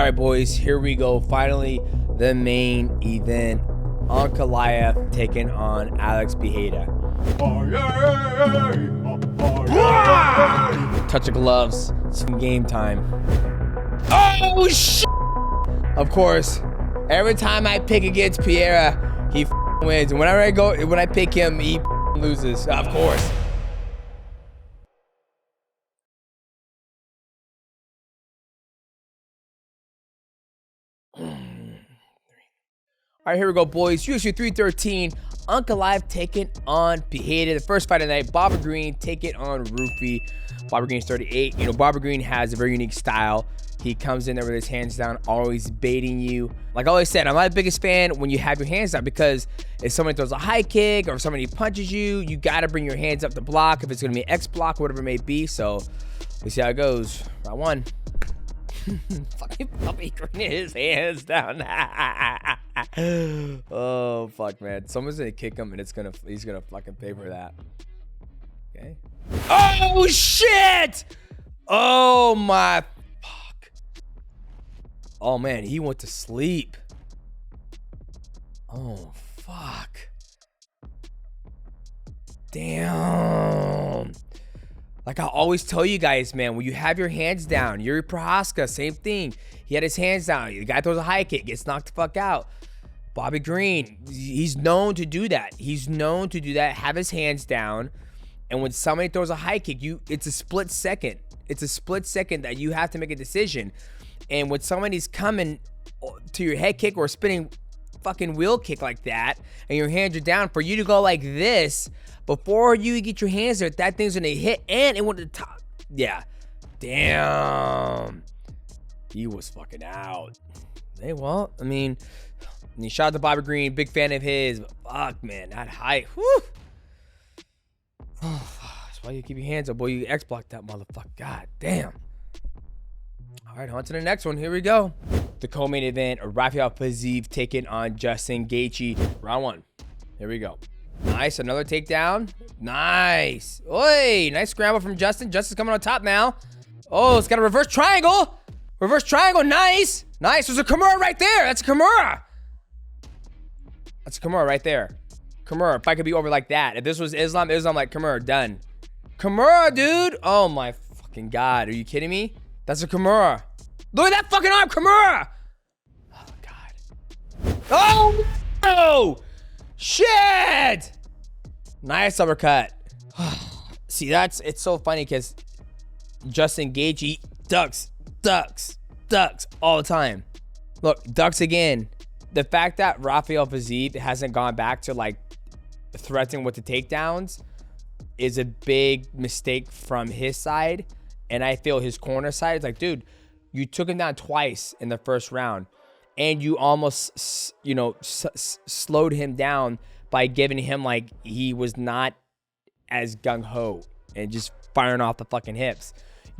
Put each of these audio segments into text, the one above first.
All right, boys, here we go. Finally, the main event. Ankalaev taking on Alex Pereira. Touch of gloves. It's game time. Oh, shit! Of course, every time I pick against Pereira, he wins. And whenever when I pick him, he loses. Of course. All right, here we go, boys. UFC 313, Ankalaev taking on Pereira. The first fight of the night, Bobby Green taking on Ruffy. Bobby Green's 38. You know, Bobby Green has a very unique style. He comes in there with his hands down, always baiting you. Like I always said, I'm not the biggest fan when you have your hands down, because if somebody throws a high kick or if somebody punches you, you got to bring your hands up to block if it's going to be an X block or whatever it may be. So let's see how it goes. Round one. Fucking Bobby Green, his hands down. Oh fuck, man! Someone's gonna kick him, and he's gonna fucking pay for that. Okay. Oh shit! Oh my fuck! Oh man, he went to sleep. Oh fuck! Damn. Like I always tell you guys, man, when you have your hands down, Yuri Prohaska, same thing. He had his hands down. The guy throws a high kick, gets knocked the fuck out. Bobby Green, he's known to do that. He's known to do that, have his hands down. And when somebody throws a high kick, it's a split second. It's a split second that you have to make a decision. And when somebody's coming to your head kick or spinning fucking wheel kick like that, and your hands are down, for you to go like this, before you get your hands there, that thing's gonna hit and it went to the top. Yeah. Damn. He was fucking out. Hey, well, I mean, and he shot out to Bobby Green, big fan of his, but fuck, man, that height. Whew. That's why you keep your hands up, boy. You X-block that motherfucker. God damn. All right, on to the next one. Here we go. The co-main event, Rafael Fiziev taking on Justin Gaethje. Round one. Here we go. Nice, another takedown. Nice. Oi, nice scramble from Justin. Justin's coming on top now. Oh, it's got a reverse triangle. Reverse triangle, nice. Nice, there's a Kimura right there. That's a Kimura. That's a Kimura right there. Kimura, if I could be over like that. If this was Islam like Kimura, done. Kimura, dude. Oh my fucking God, are you kidding me? That's a Kimura. Look at that fucking arm, Kimura. Oh God. Oh no. Shit! Nice uppercut. See, it's so funny because Justin Gaethje ducks all the time. Look, ducks again. The fact that Rafael Fiziev hasn't gone back to like threatening with the takedowns is a big mistake from his side. And I feel his corner side is like, dude, you took him down twice in the first round. And you almost, you know, slowed him down by giving him like he was not as gung-ho and just firing off the fucking hips.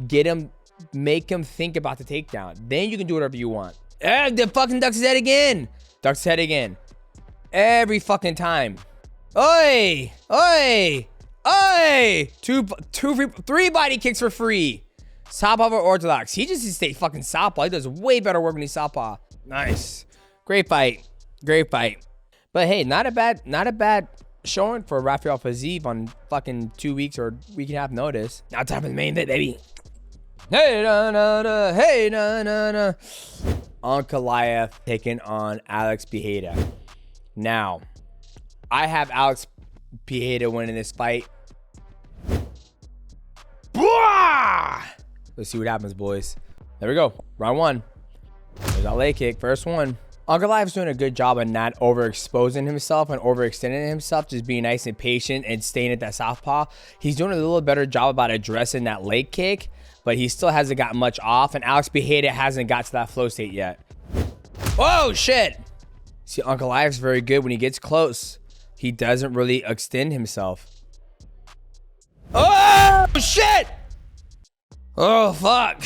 Get him, make him think about the takedown. Then you can do whatever you want. The fucking ducks his head again. Ducks his head again. Every fucking time. Oi! Oi! Oi! Three body kicks for free. Southpaw or orthodox. He just needs to stay fucking southpaw. He does way better work when he's southpaw. Nice. Great fight. Great fight. But hey, not a bad showing for Rafael Fiziev on fucking 2 weeks or week and a half notice. Now time for the main event, baby. Hey, na. Hey, na. Ankalaev taking on Alex Pereira. Now, I have Alex Pereira winning this fight. Let's see what happens, boys. There we go. Round one. There's that leg kick, first one. Ankalaev's doing a good job of not overexposing himself and overextending himself, just being nice and patient and staying at that southpaw. He's doing a little better job about addressing that leg kick, but he still hasn't got much off, and Alex Pereira hasn't got to that flow state yet. Oh, shit. See, Ankalaev's very good when he gets close. He doesn't really extend himself. Oh, shit. Oh, fuck.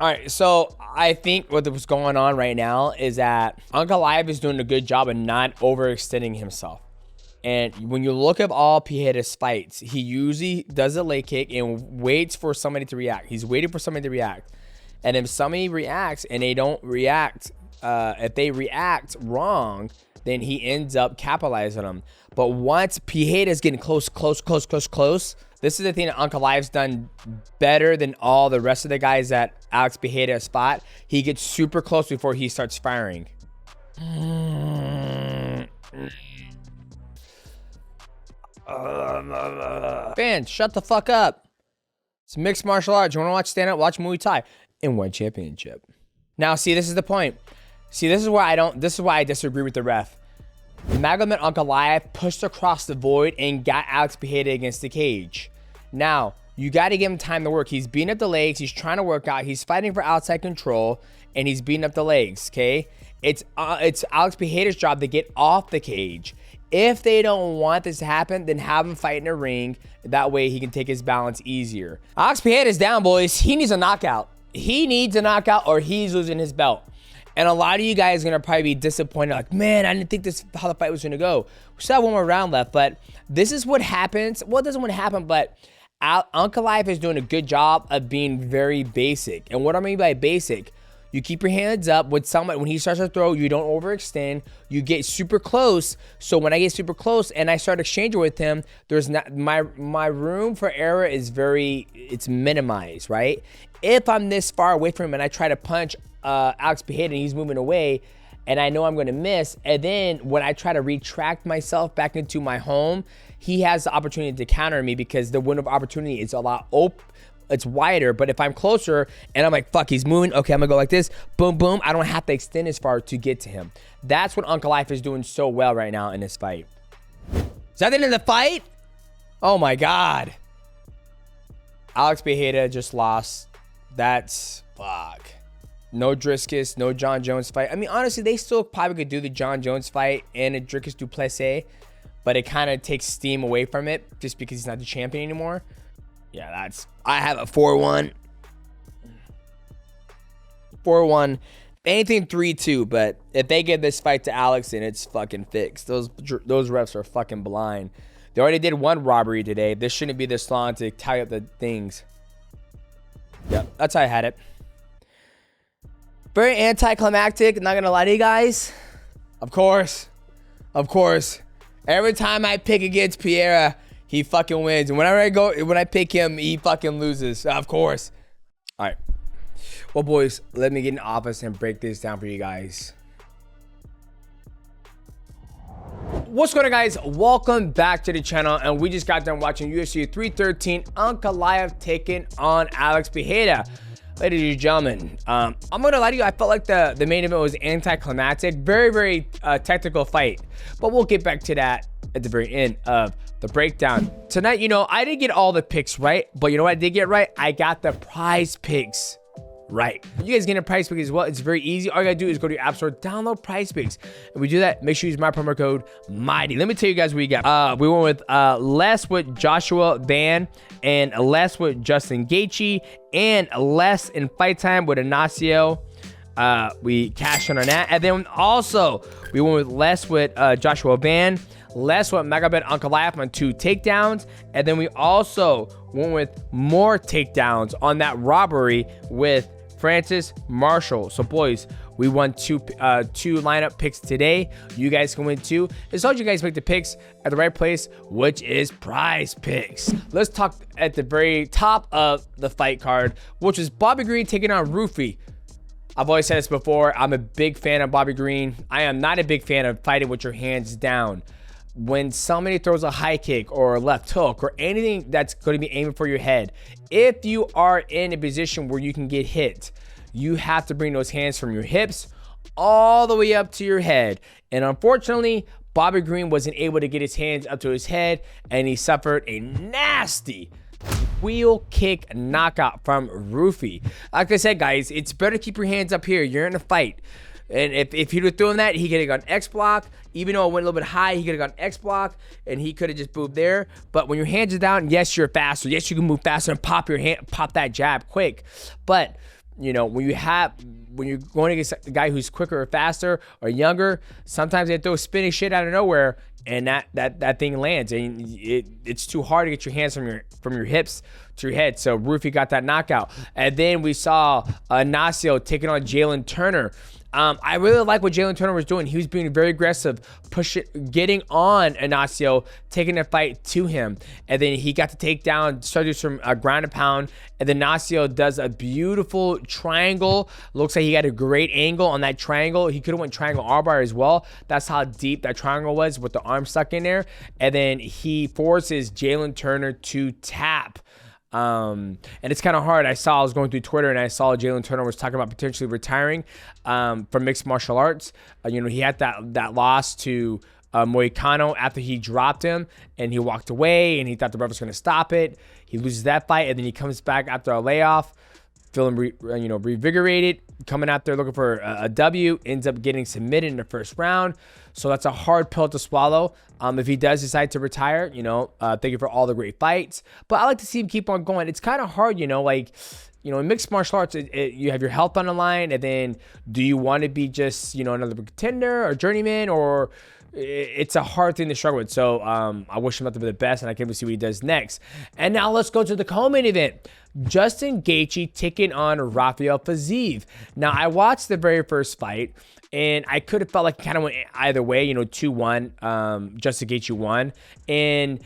All right, so I think what was going on right now is that Ankalaev is doing a good job of not overextending himself. And when you look at all Pereira's fights, he usually does a leg kick and waits for somebody to react. He's waiting for somebody to react. And if somebody reacts and they don't react, if they react wrong, then he ends up capitalizing on them. But once Pereira's getting close, this is the thing that Ankalaev's done better than all the rest of the guys that Alex Pereira spot. He gets super close before he starts firing. Fans, shut the fuck up. It's mixed martial arts. You want to watch stand up? Watch Muay Thai and win championship. Now, see, this is the point. See, this is why I disagree with the ref. Magomed Ankalaev pushed across the void and got Alex Pereira against the cage. Now, you got to give him time to work. He's beating up the legs. He's trying to work out. He's fighting for outside control, and he's beating up the legs, okay? It's Alex Pereira's job to get off the cage. If they don't want this to happen, then have him fight in a ring. That way, he can take his balance easier. Alex Pereira's down, boys. He needs a knockout. He needs a knockout or he's losing his belt. And a lot of you guys are going to probably be disappointed. Like, man, I didn't think this how the fight was going to go. We still have one more round left. But this is what happens. Well, it doesn't want to happen, but Ankalaev is doing a good job of being very basic. And what I mean by basic, you keep your hands up with somebody. When he starts to throw, you don't overextend. You get super close. So when I get super close and I start exchanging with him, there's not my room for error is it's minimized, right? If I'm this far away from him and I try to punch Alex Pereira and he's moving away and I know I'm going to miss, and then when I try to retract myself back into my home, he has the opportunity to counter me because the window of opportunity is a lot open. It's wider, but if I'm closer and I'm like, fuck, he's moving. Okay, I'm gonna go like this. Boom, boom. I don't have to extend as far to get to him. That's what Ankalaev is doing so well right now in this fight. Is that the end of the fight? Oh my God. Alex Pereira just lost. That's fuck. No Driscus, no John Jones fight. I mean, honestly, they still probably could do the John Jones fight and a Dricus du Plessis, but it kind of takes steam away from it just because he's not the champion anymore. Yeah, I have a 4-1. 4-1. Anything 3-2, but if they give this fight to Alex, then it's fucking fixed. Those refs are fucking blind. They already did one robbery today. This shouldn't be this long to tie up the things. Yep, that's how I had it. Very anticlimactic, not gonna lie to you guys. Of course. Every time I pick against Pereira, he fucking wins. And when I pick him, he fucking loses. Of course. All right. Well, boys, let me get in the office and break this down for you guys. What's going on, guys? Welcome back to the channel. And we just got done watching UFC 313. Ankalaev taking on Alex Pereira. Ladies and gentlemen, I'm going to lie to you. I felt like the main event was anticlimactic. Very, very technical fight. But we'll get back to that at the very end of the breakdown. Tonight, I didn't get all the picks right. But you know what I did get right? I got the prize picks right. You guys get a prize pick as well. It's very easy. All you gotta do is go to your app store, download prize picks. And we do that, make sure you use my promo code MIGHTY. Let me tell you guys what we got. We went with less with Joshua Van, and less with Justin Gaethje, and less in fight time with Ignacio. We cashed in on that. And then also we went with less with Joshua Van, less with Magomed Ankalaev on 2 takedowns. And then we also went with more takedowns on that robbery with Francis Marshall. So boys, we won two lineup picks today. You guys can win too. As long as you guys make the picks at the right place, which is Prize Picks. Let's talk at the very top of the fight card, which is Bobby Green taking on Ruffy. I've always said this before. I'm a big fan of Bobby Green. I am not a big fan of fighting with your hands down. When somebody throws a high kick or a left hook or anything that's going to be aiming for your head, if you are in a position where you can get hit, you have to bring those hands from your hips all the way up to your head. And unfortunately, Bobby Green wasn't able to get his hands up to his head, and he suffered a nasty wheel kick knockout from Ruffy. Like I said, guys, it's better to keep your hands up here. You're in a fight. And if he'd have thrown that, he could have gone X block. Even though it went a little bit high, he could have gone X block, and he could have just moved there. But when your hands are down, yes, you're faster. Yes, you can move faster and pop that jab quick. But when you're going against a guy who's quicker or faster or younger, sometimes they throw spinning shit out of nowhere, and that thing lands, and it's too hard to get your hands from your hips to your head. So Ruffy got that knockout, and then we saw Ignacio taking on Jalen Turner. I really like what Jalen Turner was doing. He was being very aggressive, getting on Ignacio, taking the fight to him. And then he got to take down, started some ground and pound. And then Ignacio does a beautiful triangle. Looks like he got a great angle on that triangle. He could have went triangle armbar as well. That's how deep that triangle was with the arm stuck in there. And then he forces Jalen Turner to tap. And it's kind of hard. I was going through Twitter and I saw Jalen Turner was talking about potentially retiring from mixed martial arts. He had that loss to Moicano after he dropped him and he walked away and he thought the ref was going to stop it. He loses that fight and then he comes back after a layoff, feeling revigorated, coming out there looking for a W, ends up getting submitted in the first round. So that's a hard pill to swallow. If he does decide to retire, thank you for all the great fights. But I like to see him keep on going. It's kind of hard, in mixed martial arts, you have your health on the line, and then do you want to be just, another contender or journeyman, or it's a hard thing to struggle with. So I wish him nothing but the best, and I can't wait to see what he does next. And now let's go to the co-main event. Justin Gaethje taking on Rafael Fiziev. Now, I watched the very first fight, and I could have felt like it kind of went either way, 2-1. Justin Gaethje won. And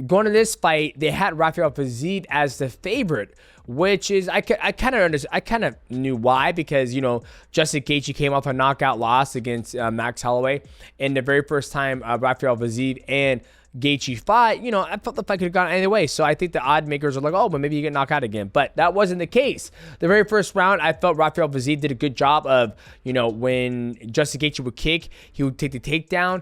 going to this fight, they had Rafael Fiziev as the favorite, which is I kind of knew why, because Justin Gaethje came off a knockout loss against Max Holloway, and the very first time Rafael Fiziev and Gaethje fought, I felt the fight could have gone either way. So I think the odd makers are like, oh, but maybe you get knocked out again. But that wasn't the case. The very first round, I felt Rafael Fiziev did a good job of, when Justin Gaethje would kick, he would take the takedown.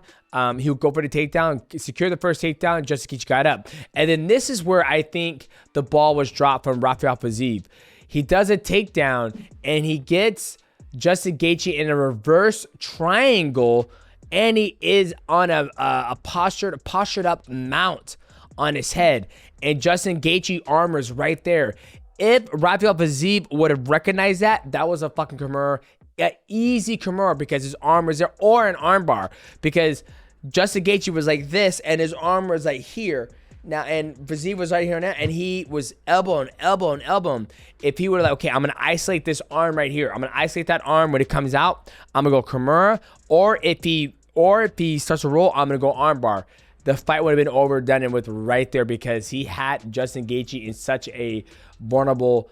He would go for the takedown, secure the first takedown, and Justin Gaethje got up. And then this is where I think the ball was dropped from Rafael Fiziev. He does a takedown, and he gets Justin Gaethje in a reverse triangle, and he is on a postured up mount on his head. And Justin Gaethje armor's right there. If Rafael Fiziev would have recognized that was a fucking Kimura. An easy Kimura, because his arm was there, or an armbar, because Justin Gaethje was like this and his arm was like here. Now, and Fiziev was right here now, and he was elbow and elbow and elbow. If he would have like, okay, I'm going to isolate this arm right here. I'm going to isolate that arm when it comes out. I'm going to go Kimura. Or if he starts to roll, I'm going to go armbar. The fight would have been over, done and with right there, because he had Justin Gaethje in such a vulnerable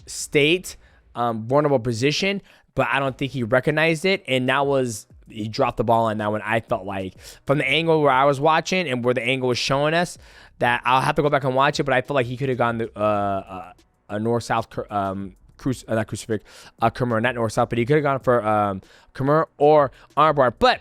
state, vulnerable position. But I don't think he recognized it, and he dropped the ball on that one. I felt like from the angle where I was watching and where the angle was showing us, that I'll have to go back and watch it, but I feel like he could have gone to a north-south Kimura, not north-south, but he could have gone for Kimura or armbar. But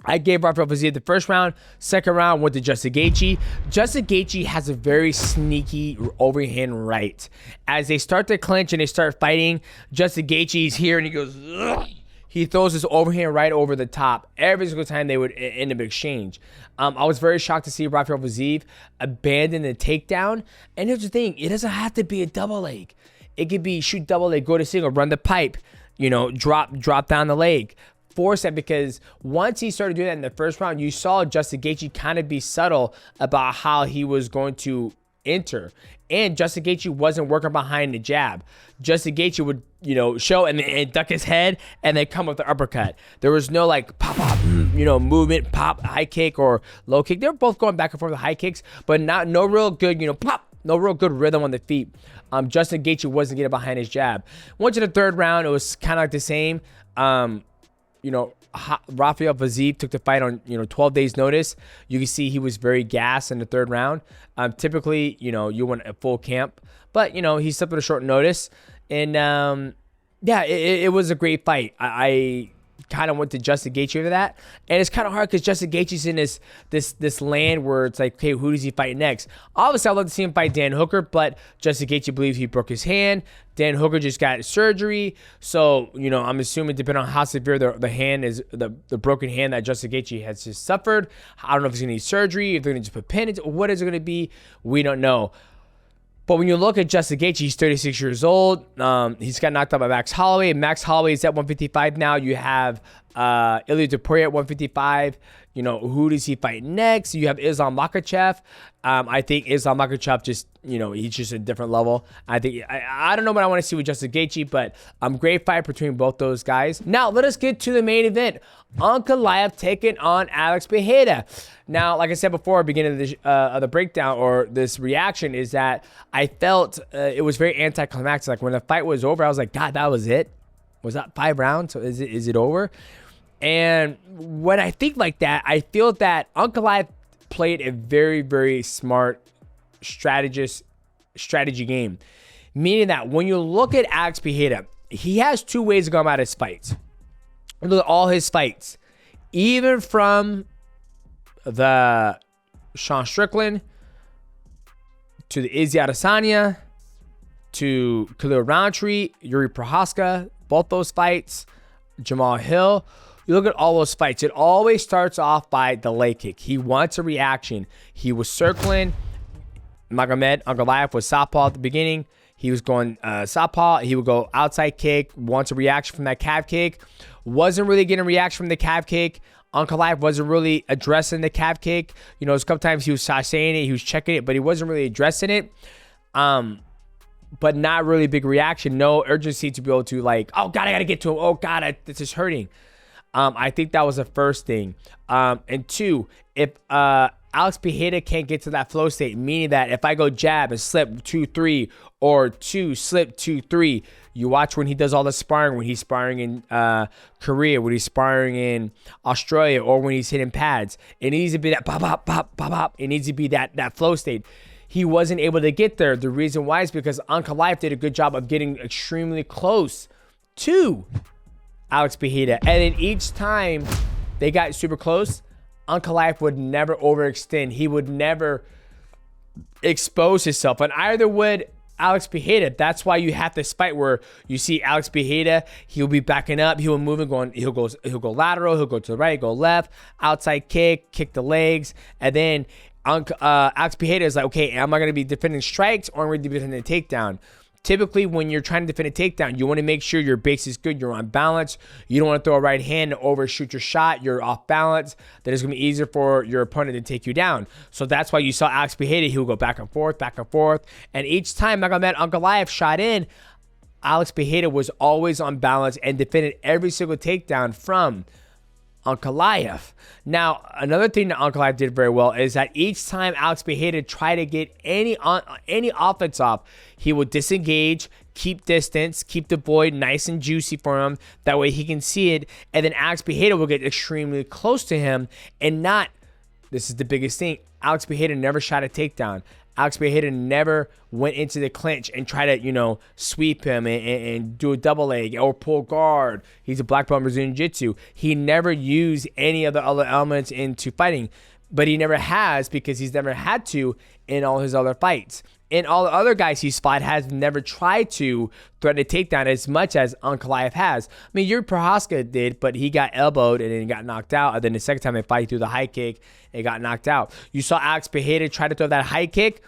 I gave Rafael Fiziev the first round. Second round went to Justin Gaethje. Justin Gaethje has a very sneaky overhand right. As they start to clinch and they start fighting, Justin Gaethje's here and he goes, ugh. He throws his overhand right over the top every single time they would end up exchange. I was very shocked to see Rafael Fiziev abandon the takedown. And here's the thing, it doesn't have to be a double leg. It could be shoot double leg, go to single, run the pipe, drop down the leg. Force that, because once he started doing that in the first round, you saw Justin Gaethje kind of be subtle about how he was going to enter. And Justin Gaethje wasn't working behind the jab. Justin Gaethje would, show and duck his head and then come with the uppercut. There was no like pop, movement, pop, high kick or low kick. They were both going back and forth with high kicks, but no real good, pop, no real good rhythm on the feet. Justin Gaethje wasn't getting behind his jab. Went to the third round. It was kind of like the same. Rafael Fiziev took the fight on 12 days notice. You can see he was very gassed in the third round. Typically, you want a full camp, but he stepped at a short notice, and it was a great fight. I kind of went to Justin Gaethje over that, and it's kind of hard because Justin Gaethje's in this land where it's like, okay, who does he fight next? Obviously, I'd love to see him fight Dan Hooker, but Justin Gaethje believes he broke his hand. Dan Hooker just got surgery, so I'm assuming, depending on how severe the hand is, the broken hand that Justin Gaethje has just suffered, I don't know if he's gonna need surgery, if they're gonna just put pins, what is it gonna be? We don't know. But when you look at Justin Gaethje, he's 36 years old. He's got knocked out by Max Holloway. Max Holloway is at 155 now. You have Ilya Topuria at 155. You know, who does he fight next? You have Islam Makhachev. I think Islam Makhachev just, you know, he's just a different level. I think, I don't know what I want to see with Justin Gaethje, but great fight between both those guys. Now, let us get to the main event. Ankalaev taking on Alex Pereira. Now, like I said before, beginning of the breakdown or this reaction is that I felt it was very anticlimactic. Like when the fight was over, I was like, God, that was it? Was that 5 rounds? So is it over? And when I think like that, I feel that Ankalaev played a very, very smart strategy game. Meaning that when you look at Alex Pereira, he has 2 ways to go about his fights. Look at all his fights. Even from the Sean Strickland to the Izzy Adesanya to Khalil Roundtree, Yuri Prohaska, both those fights, Jamal Hill. You look at all those fights, it always starts off by the leg kick. He wants a reaction. He was circling. Magomed, Ankalaev was southpaw at the beginning. He was going southpaw. He would go outside kick, wants a reaction from that calf kick. Wasn't really getting a reaction from the calf kick. Ankalaev wasn't really addressing the calf kick. You know, a couple times he was saying it, he was checking it, but he wasn't really addressing it. But not really big reaction. No urgency to be able to like, oh God, I gotta get to him. Oh God, this is hurting. I think that was the first thing. And 2, if Alex Pereira can't get to that flow state, meaning that if I go jab and slip 2-3 or 2 slip 2-3, you watch when he does all the sparring, when he's sparring in Korea, when he's sparring in Australia, or when he's hitting pads. It needs to be that pop, pop, pop, pop, pop. It needs to be that flow state. He wasn't able to get there. The reason why is because Ankalaev did a good job of getting extremely close to Alex Pereira. And then each time they got super close, Ankalaev would never overextend. He would never expose himself. And either would Alex Pereira. That's why you have this fight where you see Alex Pereira, he'll be backing up, he'll move and going, he'll go lateral, he'll go to the right, go left, outside kick the legs, and then Alex Pereira is like, okay, am I going to be defending strikes or am I going to be defending a takedown? Typically, when you're trying to defend a takedown, you want to make sure your base is good, you're on balance. You don't want to throw a right hand to overshoot your shot. You're off balance. That is going to be easier for your opponent to take you down. So that's why you saw Alex Pereira, he would go back and forth. And each time Magomed Ankalaev shot in, Alex Pereira was always on balance and defended every single takedown from Ankalaev. Now, another thing that Ankalaev did very well is that each time Alex Pereira tried to get any offense off, he would disengage, keep distance, keep the void nice and juicy for him. That way he can see it. And then Alex Pereira will get extremely close to him and not, this is the biggest thing, Alex Pereira never shot a takedown. Alex Pereira never went into the clinch and try to, sweep him and do a double leg or pull guard. He's a black belt in Brazilian Jiu-Jitsu. He never used any of the other elements into fighting, but he never has because he's never had to in all his other fights. And all the other guys he's fought has never tried to threaten a takedown as much as Ankalaev has. I mean, Yuri Prohaska did, but he got elbowed and then got knocked out. And then the second time they fight, he threw the high kick and got knocked out. You saw Alex Pereira try to throw that high kick.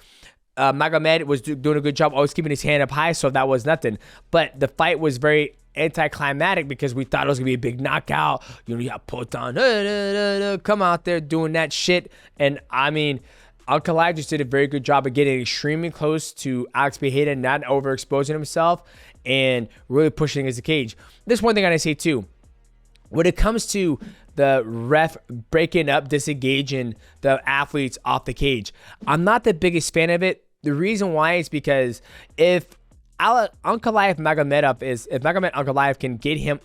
Magomed was doing a good job, always keeping his hand up high, so that was nothing. But the fight was very anticlimactic because we thought it was going to be a big knockout. You got put on, come out there doing that shit. And I mean, Ankalaev just did a very good job of getting extremely close to Alex Pereira, not overexposing himself and really pushing against the cage. This one thing I gotta say too, when it comes to the ref breaking up, disengaging the athletes off the cage, I'm not the biggest fan of it. The reason why is because if Ankalaev Ankalaev can get him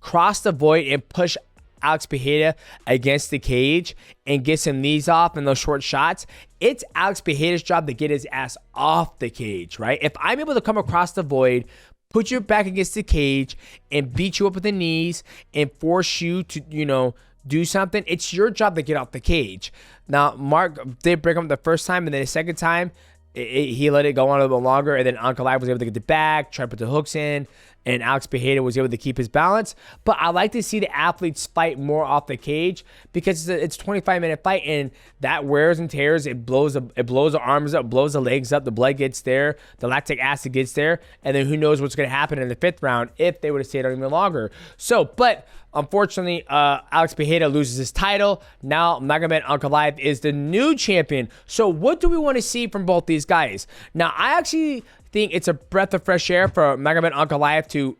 cross the void and push Alex Pereira against the cage and get some knees off in those short shots, it's Alex Pereira's job to get his ass off the cage, right? If I'm able to come across the void, put your back against the cage and beat you up with the knees and force you to, do something, it's your job to get off the cage. Now, Mark did break him the first time, and then the second time, he let it go on a little bit longer, and then Ankalaev was able to get the back, try to put the hooks in, and Alex Pereira was able to keep his balance. But I like to see the athletes fight more off the cage because it's a 25-minute fight, and that wears and tears. It blows the arms up, blows the legs up, the blood gets there, the lactic acid gets there, and then who knows what's going to happen in the 5th round if they would have stayed on even longer. So, but unfortunately, Alex Pereira loses his title. Now, Magomed Ankalaev is the new champion. So, what do we want to see from both these guys? Now, I actually think it's a breath of fresh air for Magomed Ankalaev to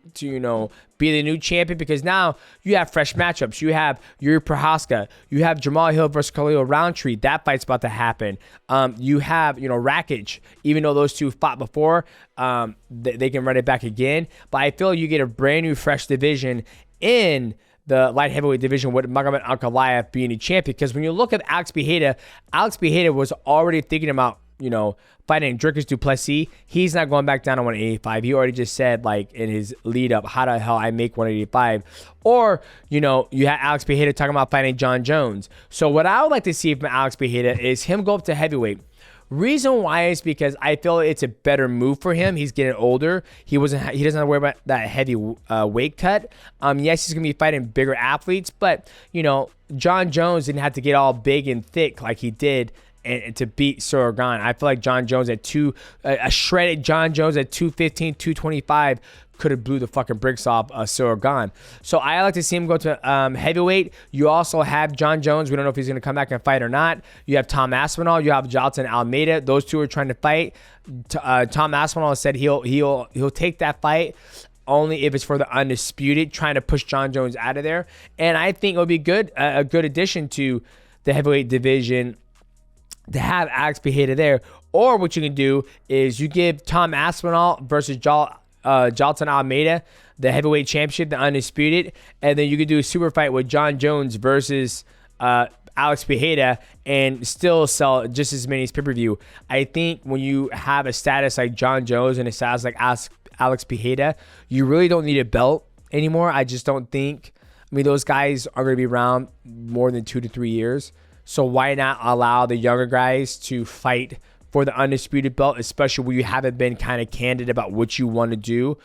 be the new champion, because now you have fresh matchups. You have Yuri Prochazka. You have Jamal Hill versus Khalil Roundtree. That fight's about to happen. You have, Rakic. Even though those two fought before, they can run it back again. But I feel you get a brand new fresh division in the light heavyweight division with Magomed Ankalaev being a champion. Because when you look at Alex Pereira was already thinking about, fighting Dricus Du Plessis. He's not going back down to 185. He already just said, like, in his lead up, how the hell I make 185. Or, you had Alex Pereira talking about fighting John Jones. So what I would like to see from Alex Pereira is him go up to heavyweight. Reason why is because I feel it's a better move for him. He's getting older. He doesn't have to worry about that heavy weight cut. Yes, he's gonna be fighting bigger athletes, but John Jones didn't have to get all big and thick like he did and to beat Sorogan. I feel like John Jones at a shredded John Jones at 215, 225 could have blew the fucking bricks off Sorogan. So I like to see him go to heavyweight. You also have John Jones. We don't know if he's going to come back and fight or not. You have Tom Aspinall. You have Jailton Almeida. Those two are trying to fight. Tom Aspinall said he'll take that fight only if it's for the undisputed, trying to push John Jones out of there. And I think it would be a good addition to the heavyweight division to have Alex Pereira there. Or what you can do is you give Tom Aspinall versus Jailton Almeida the heavyweight championship, the undisputed, and then you could do a super fight with John Jones versus Alex Pereira and still sell just as many as pay-per-view. I think when you have a status like John Jones and a status like Alex Pereira, you really don't need a belt anymore. I just don't think. I mean, those guys are going to be around more than 2 to 3 years. So why not allow the younger guys to fight for the undisputed belt, especially when you haven't been kind of candid about what you want to do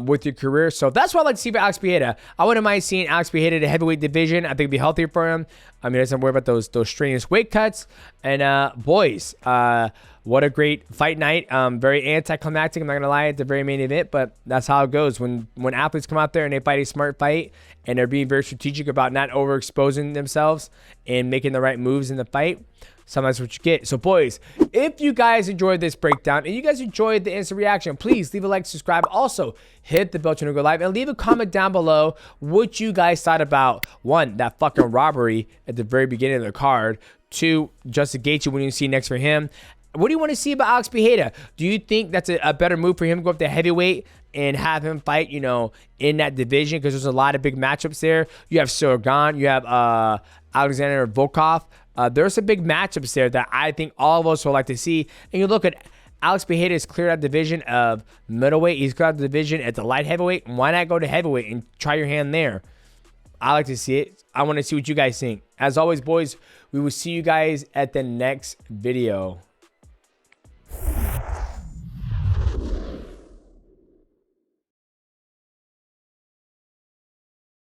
with your career. So that's what I'd like to see for Alex Pereira. I wouldn't mind seeing Alex Pereira in the heavyweight division. I think it'd be healthier for him. I mean, he doesn't worry about those strenuous weight cuts. And boys, what a great fight night. Very anticlimactic, I'm not gonna lie, at the very main event, but that's how it goes. When athletes come out there and they fight a smart fight and they're being very strategic about not overexposing themselves and making the right moves in the fight, sometimes what you get. So boys, if you guys enjoyed this breakdown and you guys enjoyed the instant reaction, please leave a like, subscribe. Also, hit the bell to go live and leave a comment down below what you guys thought about, 1, that fucking robbery at the very beginning of the card, 2, Justin Gaethje, what do you see next for him? What do you want to see about Alex Pereira? Do you think that's a better move for him to go up to heavyweight and have him fight, in that division? Because there's a lot of big matchups there. You have Sorogan, you have Alexander Volkov. There's some big matchups there that I think all of us would like to see. And you look at Alex Pereira has cleared out the division of middleweight. He's cleared out the division at the light heavyweight. Why not go to heavyweight and try your hand there? I like to see it. I want to see what you guys think. As always, boys, we will see you guys at the next video.